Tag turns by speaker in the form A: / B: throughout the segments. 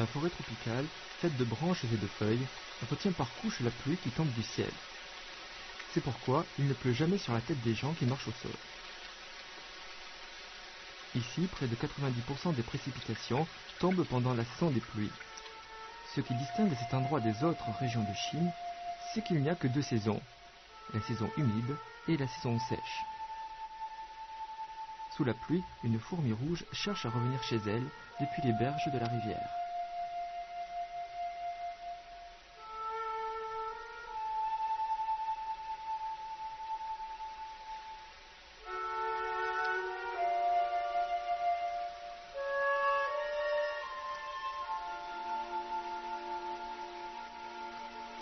A: forêt tropicale, faite de branches et de feuilles, retient par couche la pluie qui tombe du ciel. C'est pourquoi il ne pleut jamais sur la tête des gens qui marchent au sol. Ici, près de 90% des précipitations tombent pendant la saison des pluies. Ce qui distingue cet endroit des autres régions de Chine, c'est qu'il n'y a que deux saisons, la saison humide et la saison sèche. Sous la pluie, une fourmi rouge cherche à revenir chez elle depuis les berges de la rivière.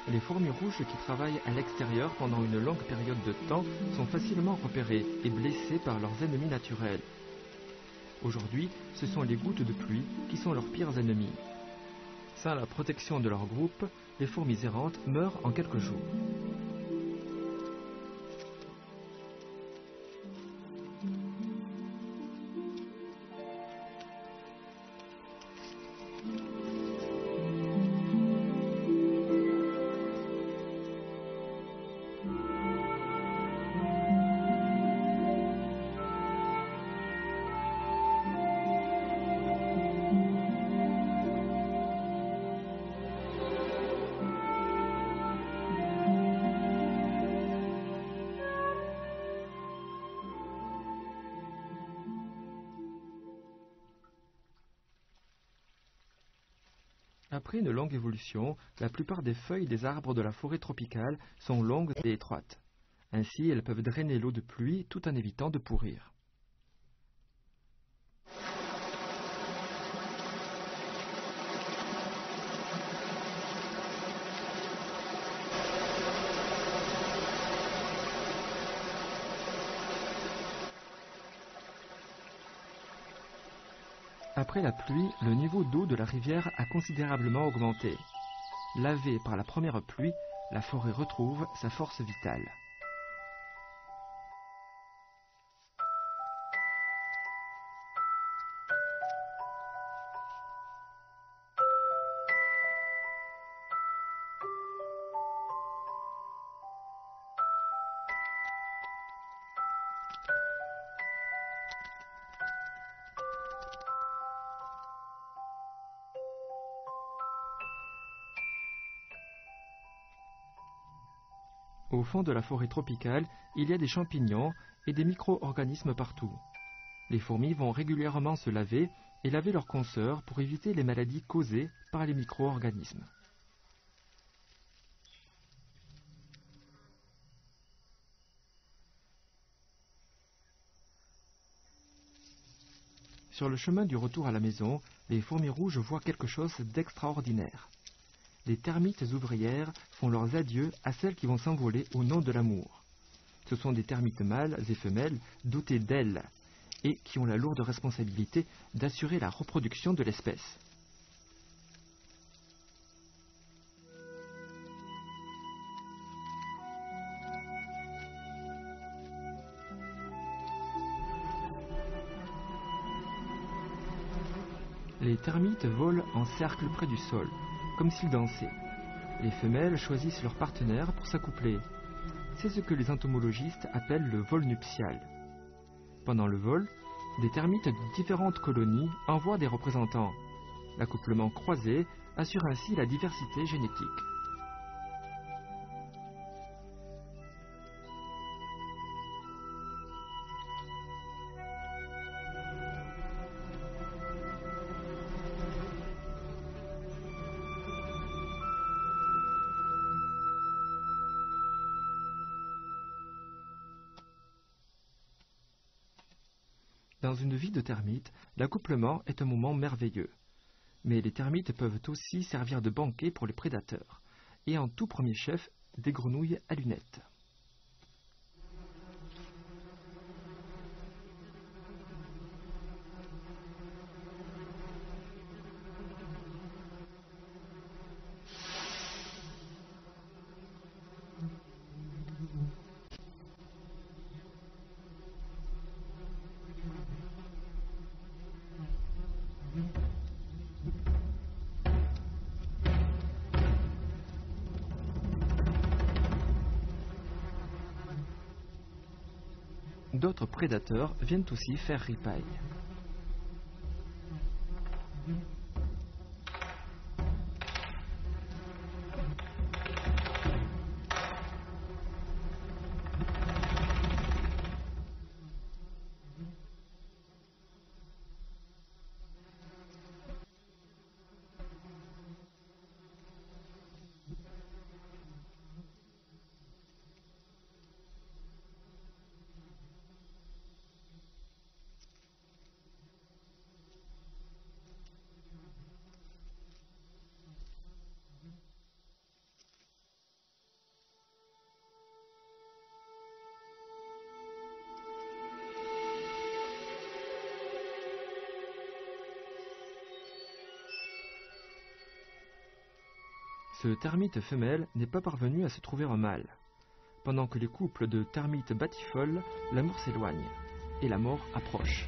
A: Les fourmis rouges qui travaillent à l'extérieur pendant une longue période de temps sont facilement repérées et blessées par leurs ennemis naturels. Aujourd'hui, ce sont les gouttes de pluie qui sont leurs pires ennemis. Sans la protection de leur groupe, les fourmis errantes meurent en quelques jours. Après une longue évolution, la plupart des feuilles des arbres de la forêt tropicale sont longues et étroites. Ainsi, elles peuvent drainer l'eau de pluie tout en évitant de pourrir. Après la pluie, le niveau d'eau de la rivière a considérablement augmenté. Lavée par la première pluie, la forêt retrouve sa force vitale. Au fond de la forêt tropicale, il y a des champignons et des micro-organismes partout. Les fourmis vont régulièrement se laver et laver leurs consoeurs pour éviter les maladies causées par les micro-organismes. Sur le chemin du retour à la maison, les fourmis rouges voient quelque chose d'extraordinaire. Les termites ouvrières font leurs adieux à celles qui vont s'envoler au nom de l'amour. Ce sont des termites mâles et femelles dotés d'ailes et qui ont la lourde responsabilité d'assurer la reproduction de l'espèce. Les termites volent en cercle près du sol, comme s'ils dansaient. Les femelles choisissent leur partenaire pour s'accoupler. C'est ce que les entomologistes appellent le vol nuptial. Pendant le vol, des termites de différentes colonies envoient des représentants. L'accouplement croisé assure ainsi la diversité génétique. Dans une vie de termite, l'accouplement est un moment merveilleux. Mais les termites peuvent aussi servir de banquet pour les prédateurs, et en tout premier chef, des grenouilles à lunettes. D'autres prédateurs viennent aussi faire ripaille. Ce termite femelle n'est pas parvenu à se trouver un mâle. Pendant que les couples de termites batifolent, l'amour s'éloigne et la mort approche.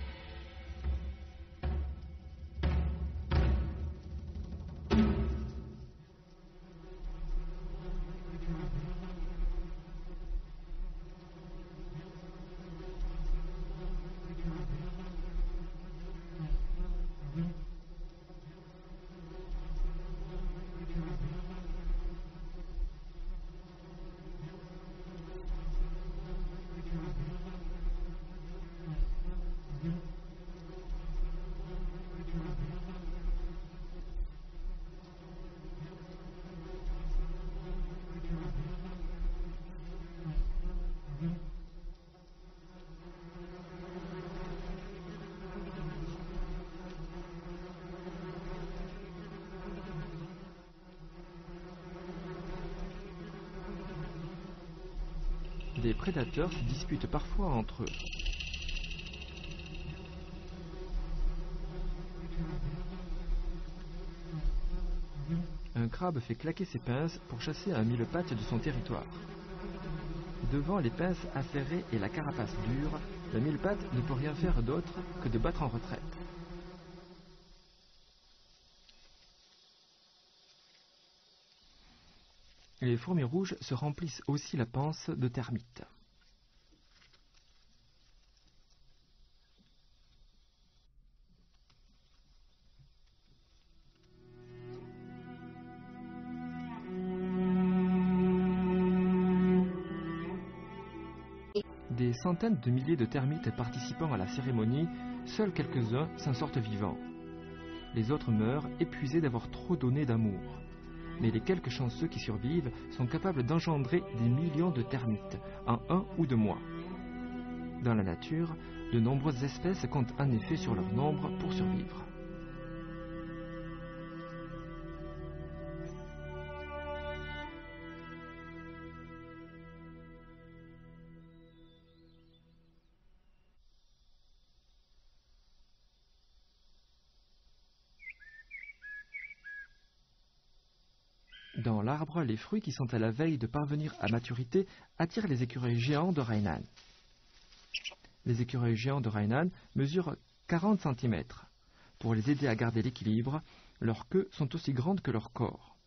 A: Des prédateurs se disputent parfois entre eux. Un crabe fait claquer ses pinces pour chasser un mille-pattes de son territoire. Devant les pinces acérées et la carapace dure, la mille-pattes ne peut rien faire d'autre que de battre en retraite. Les fourmis rouges se remplissent aussi la panse de termites. Des centaines de milliers de termites participant à la cérémonie, seuls quelques-uns s'en sortent vivants. Les autres meurent, épuisés d'avoir trop donné d'amour. Mais les quelques chanceux qui survivent sont capables d'engendrer des millions de termites en 1 ou 2 mois. Dans la nature, de nombreuses espèces comptent en effet sur leur nombre pour survivre. Dans l'arbre, les fruits qui sont à la veille de parvenir à maturité attirent les écureuils géants de Rheinland. Les écureuils géants de Rheinland mesurent 40 cm. Pour les aider à garder l'équilibre, leurs queues sont aussi grandes que leur corps.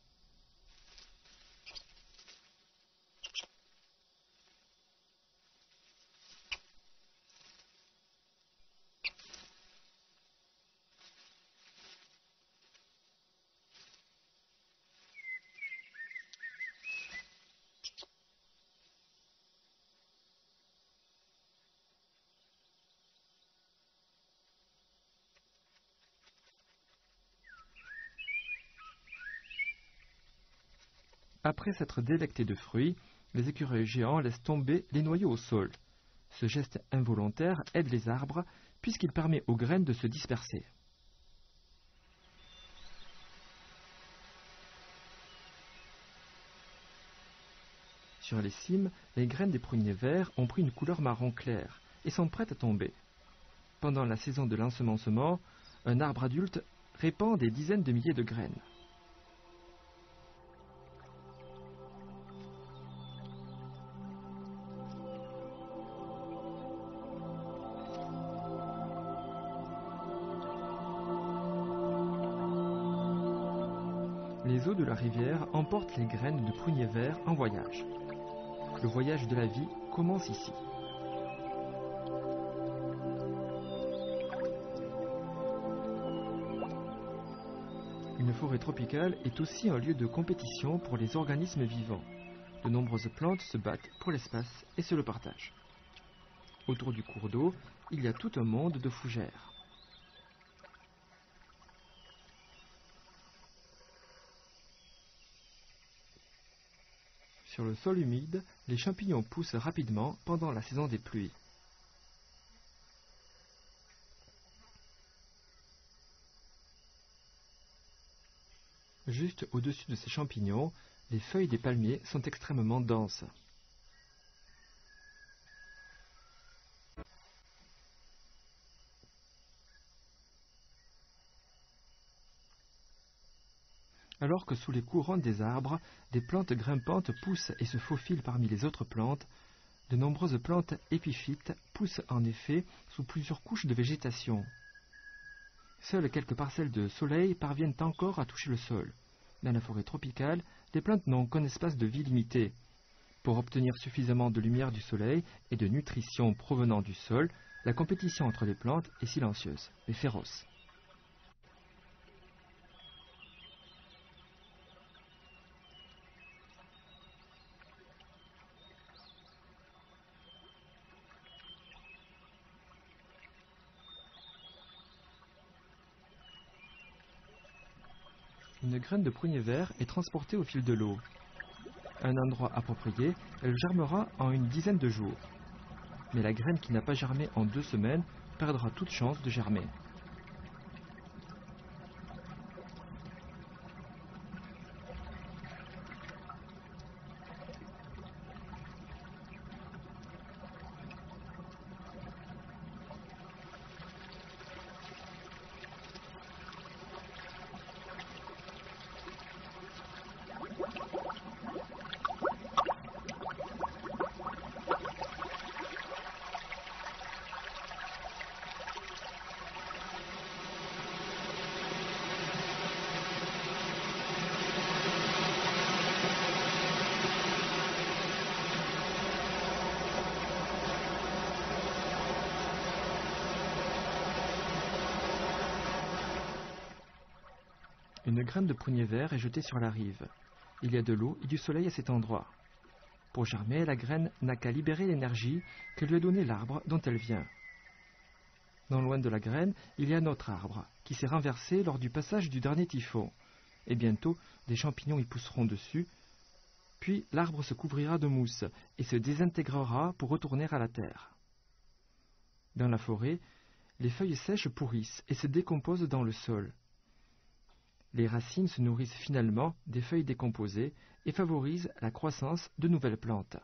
A: Après s'être délectés de fruits, les écureuils géants laissent tomber les noyaux au sol. Ce geste involontaire aide les arbres puisqu'il permet aux graines de se disperser. Sur les cimes, les graines des pruniers verts ont pris une couleur marron clair et sont prêtes à tomber. Pendant la saison de l'ensemencement, un arbre adulte répand des dizaines de milliers de graines. Les eaux de la rivière emportent les graines de prunier vert en voyage. Le voyage de la vie commence ici. forêt tropicale est aussi un lieu de compétition pour les organismes vivants. De nombreuses plantes se battent pour l'espace et se le partagent. Autour du cours d'eau, il y a tout un monde de fougères. Sur le sol humide, les champignons poussent rapidement pendant la saison des pluies. Juste au-dessus de ces champignons, les feuilles des palmiers sont extrêmement denses. Alors que sous les couronnes des arbres, des plantes grimpantes poussent et se faufilent parmi les autres plantes, de nombreuses plantes épiphytes poussent en effet sous plusieurs couches de végétation. Seules quelques parcelles de soleil parviennent encore à toucher le sol. Dans la forêt tropicale, les plantes n'ont qu'un espace de vie limité. Pour obtenir suffisamment de lumière du soleil et de nutrition provenant du sol, la compétition entre les plantes est silencieuse mais féroce. Une graine de prunier vert est transportée au fil de l'eau. À un endroit approprié, elle germera en une dizaine de jours. Mais la graine qui n'a pas germé en 2 semaines perdra toute chance de germer. Une graine de prunier vert est jetée sur la rive. Il y a de l'eau et du soleil à cet endroit. Pour germer, la graine n'a qu'à libérer l'énergie que lui a donnée l'arbre dont elle vient. Non loin de la graine, il y a un autre arbre, qui s'est renversé lors du passage du dernier typhon. Et bientôt, des champignons y pousseront dessus, puis l'arbre se couvrira de mousse et se désintégrera pour retourner à la terre. Dans la forêt, les feuilles sèches pourrissent et se décomposent dans le sol. Les racines se nourrissent finalement des feuilles décomposées et favorisent la croissance de nouvelles plantes.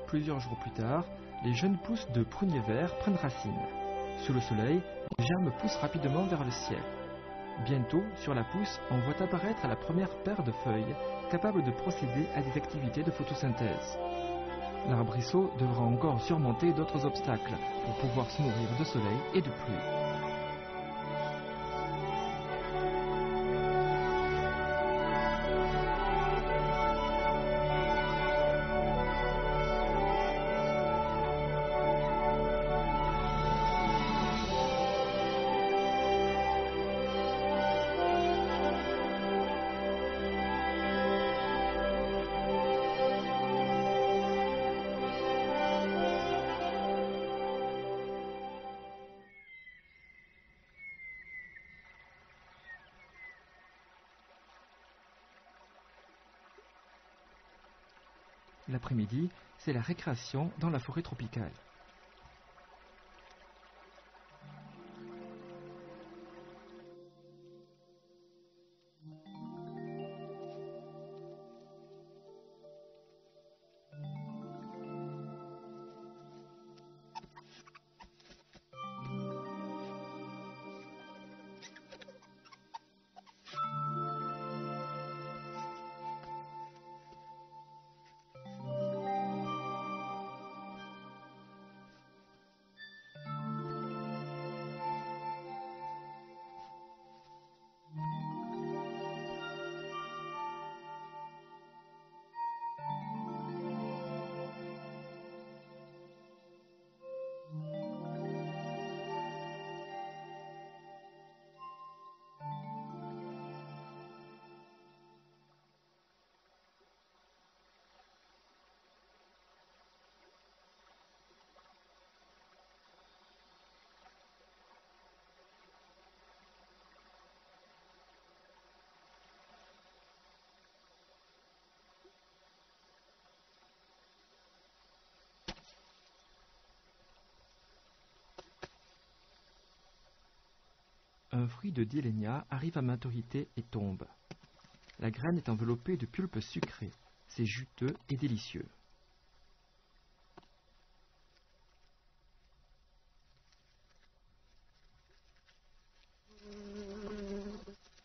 A: Plusieurs jours plus tard, les jeunes pousses de prunier vert prennent racine. Sous le soleil, les germes poussent rapidement vers le ciel. Bientôt, sur la pousse, on voit apparaître la première paire de feuilles capables de procéder à des activités de photosynthèse. L'arbrisseau devra encore surmonter d'autres obstacles pour pouvoir se nourrir de soleil et de pluie. L'après-midi, c'est la récréation dans la forêt tropicale. Un fruit de Dylénia arrive à maturité et tombe. La graine est enveloppée de pulpe sucrée. C'est juteux et délicieux.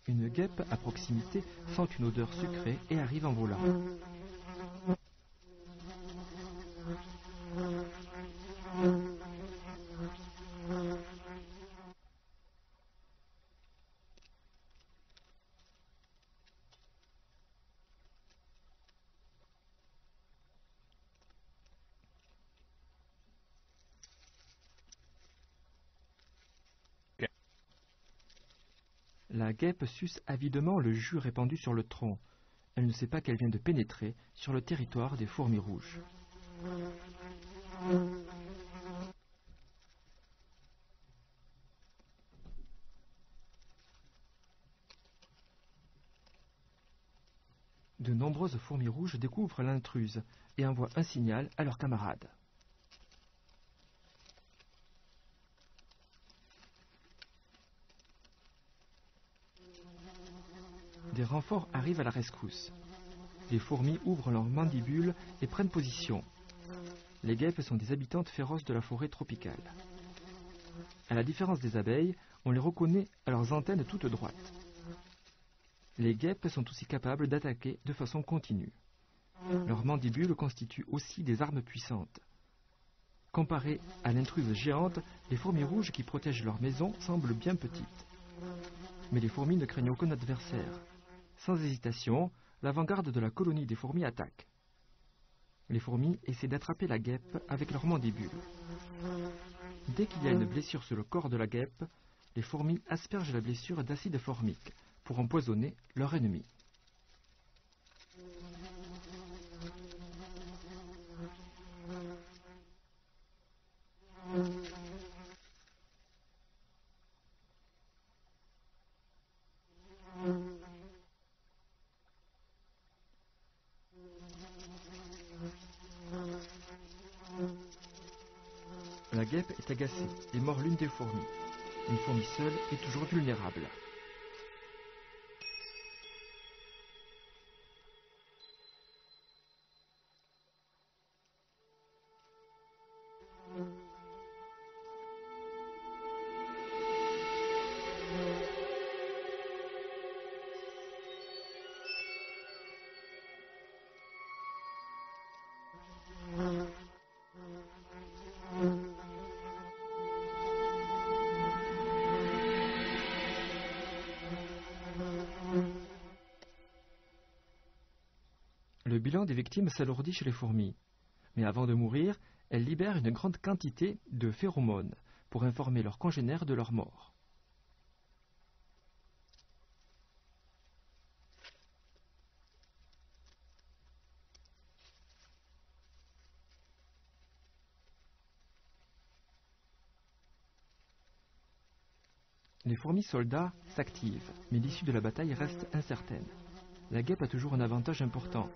A: Une guêpe à proximité sent une odeur sucrée et arrive en volant. La guêpe suce avidement le jus répandu sur le tronc. Elle ne sait pas qu'elle vient de pénétrer sur le territoire des fourmis rouges. De nombreuses fourmis rouges découvrent l'intruse et envoient un signal à leurs camarades. Des renforts arrivent à la rescousse. Les fourmis ouvrent leurs mandibules et prennent position. Les guêpes sont des habitantes féroces de la forêt tropicale. À la différence des abeilles, on les reconnaît à leurs antennes toutes droites. Les guêpes sont aussi capables d'attaquer de façon continue. Leurs mandibules constituent aussi des armes puissantes. Comparées à l'intruse géante, les fourmis rouges qui protègent leur maison semblent bien petites. Mais les fourmis ne craignent aucun adversaire. Sans hésitation, l'avant-garde de la colonie des fourmis attaque. Les fourmis essaient d'attraper la guêpe avec leurs mandibules. Dès qu'il y a une blessure sur le corps de la guêpe, les fourmis aspergent la blessure d'acide formique pour empoisonner leur ennemi. La guêpe est agacée et mord l'une des fourmis. Une fourmi seule est toujours vulnérable. Le bilan des victimes s'alourdit chez les fourmis. Mais avant de mourir, elles libèrent une grande quantité de phéromones pour informer leurs congénères de leur mort. Les fourmis soldats s'activent, mais l'issue de la bataille reste incertaine. La guêpe a toujours un avantage important,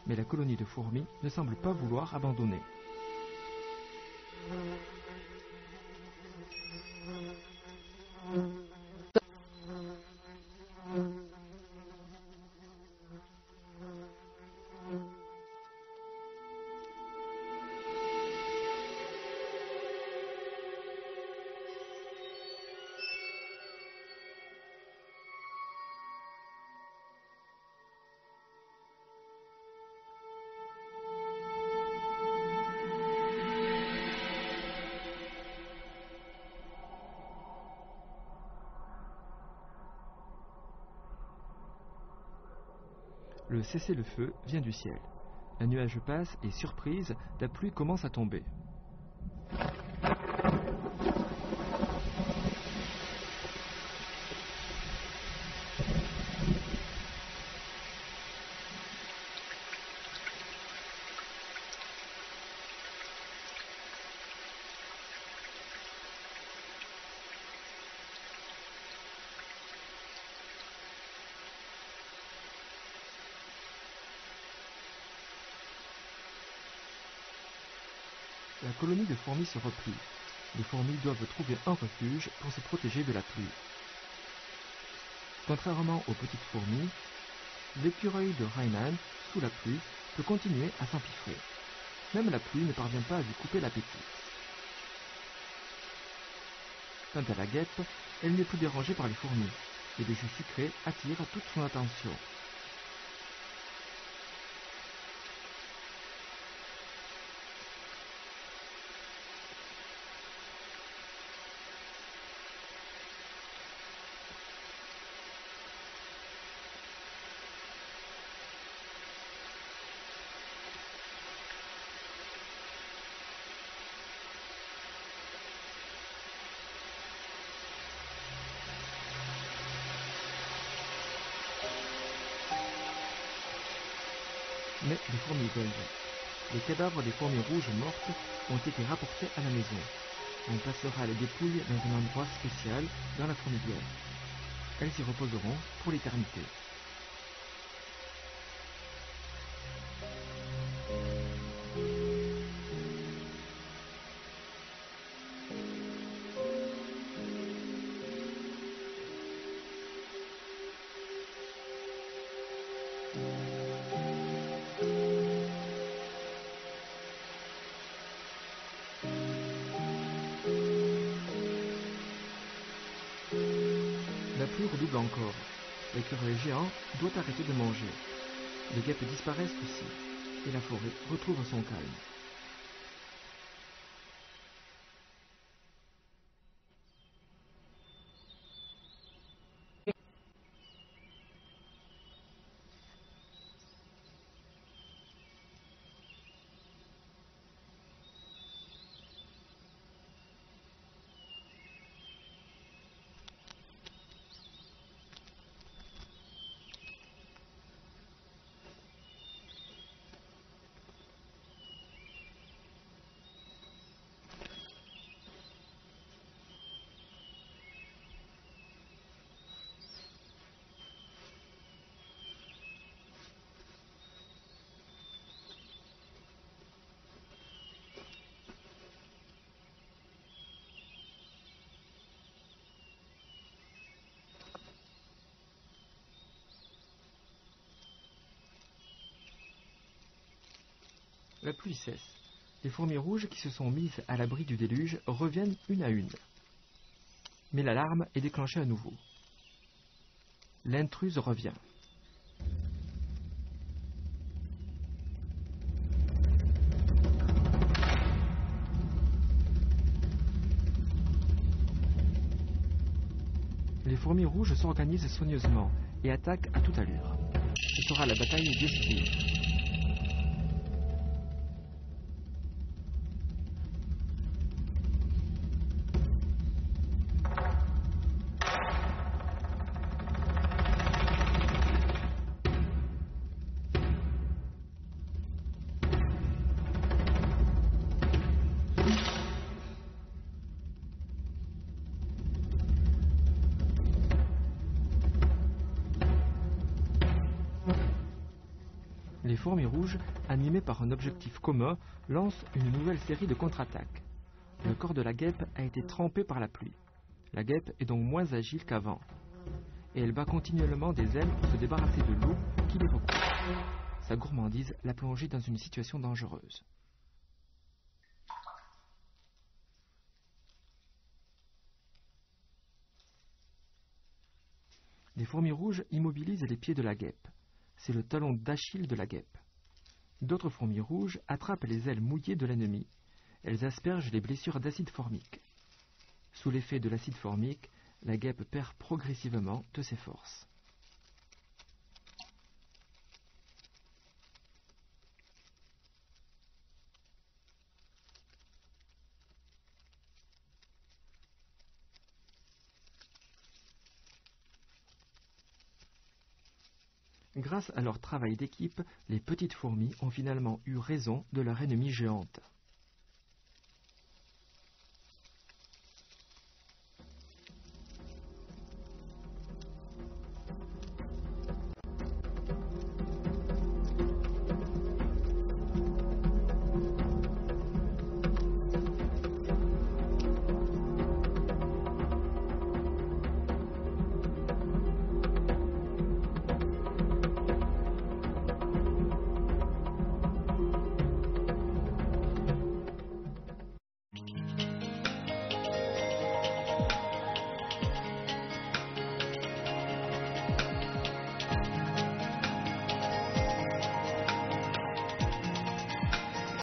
A: mais la colonie de fourmis ne semble pas vouloir abandonner. Le cessez-le-feu vient du ciel. Un nuage passe et, surprise, la pluie commence à tomber. La colonie de fourmis se replie. Les fourmis doivent trouver un refuge pour se protéger de la pluie. Contrairement aux petites fourmis, l'écureuil de Rheinland, sous la pluie, peut continuer à s'empiffrer. Même la pluie ne parvient pas à lui couper l'appétit. Quant à la guêpe, elle n'est plus dérangée par les fourmis, et le jus sucré attire toute son attention. Mais les fourmis veulent. Les cadavres des fourmis rouges mortes ont été rapportés à la maison. On placera les dépouilles dans un endroit spécial dans la fourmilière. Elles y reposeront pour l'éternité. La pluie redouble encore. L'écureuil géant doit arrêter de manger. Les guêpes disparaissent aussi, et la forêt retrouve son calme. La pluie cesse. Les fourmis rouges qui se sont mises à l'abri du déluge reviennent une à une. Mais l'alarme est déclenchée à nouveau. L'intruse revient. Les fourmis rouges s'organisent soigneusement et attaquent à toute allure. Ce sera la bataille décisive. Les fourmis rouges, animées par un objectif commun, lancent une nouvelle série de contre-attaques. Le corps de la guêpe a été trempé par la pluie. La guêpe est donc moins agile qu'avant. Et elle bat continuellement des ailes pour se débarrasser de l'eau qui les recouvre. Sa gourmandise l'a plongée dans une situation dangereuse. Les fourmis rouges immobilisent les pieds de la guêpe. C'est le talon d'Achille de la guêpe. D'autres fourmis rouges attrapent les ailes mouillées de l'ennemi. Elles aspergent les blessures d'acide formique. Sous l'effet de l'acide formique, la guêpe perd progressivement de ses forces. Grâce à leur travail d'équipe, les petites fourmis ont finalement eu raison de leur ennemie géante.